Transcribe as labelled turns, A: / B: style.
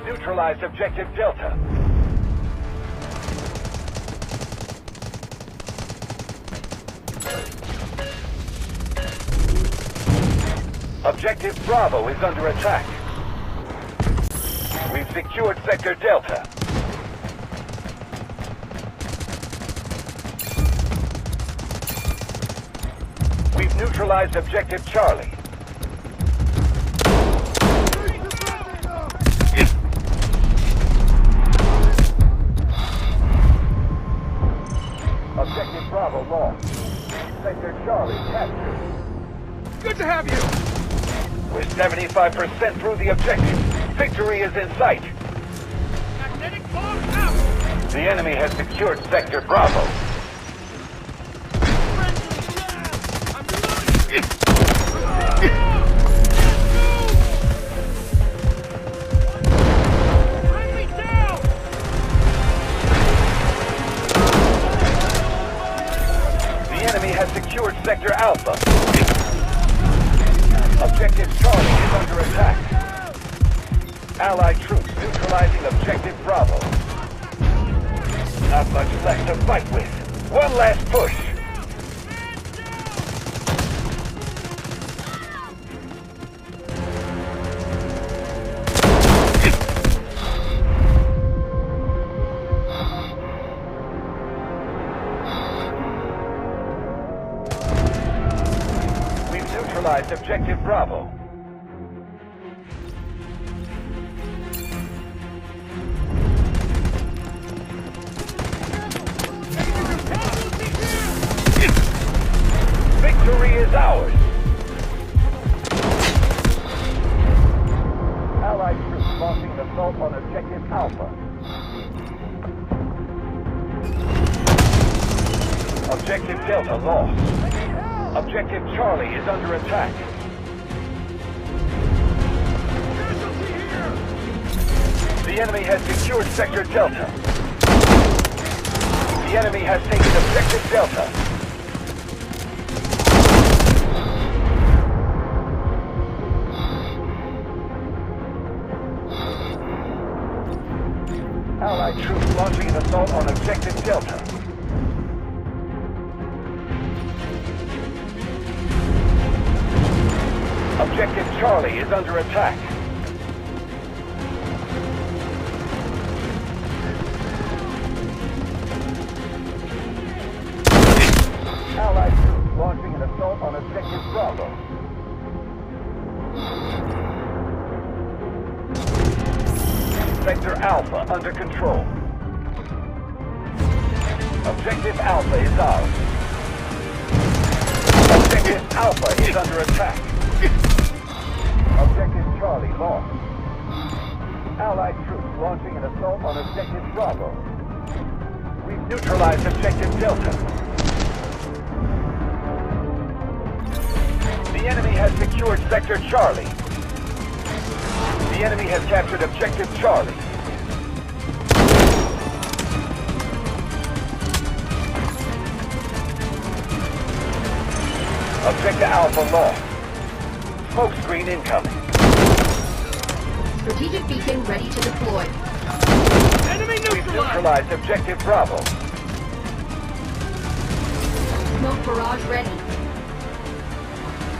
A: neutralized objective Delta. Objective Bravo is under attack. We've secured Sector Delta. We've neutralized Objective Charlie. Objective Bravo lost. Sector Charlie captured.
B: Good to have you!
A: We're 75% through the objective. Victory is in sight.
B: Magnetic bomb out!
A: The enemy has secured Sector Bravo.
B: I'm reloading! Bring me down!
A: The enemy has secured Sector Alpha. Objective Charlie is under attack. Allied troops neutralizing Objective Bravo. Not much left to fight with. One last push. We've neutralized Objective Bravo. Victory is ours! Allied troops launching an assault on Objective Alpha. Objective Delta lost. Objective Charlie is under attack. The enemy has secured Sector Delta. The enemy has taken Objective Delta. Allied troops launching an assault on Objective Delta. Objective Charlie is under attack. Allied troops launching an assault on Objective Bravo. Sector Alpha under control. Objective Alpha is ours. Objective Alpha is under attack. Objective Charlie lost. Allied troops launching an assault on Objective Bravo. We've neutralized Objective Delta. The enemy has secured Sector Charlie. The enemy has captured Objective Charlie. Objective Alpha lost. Smoke screen incoming.
C: Strategic beacon ready to deploy.
B: Enemy
A: We've
B: neutralized!
A: neutralized Objective Bravo.
C: Smoke barrage ready.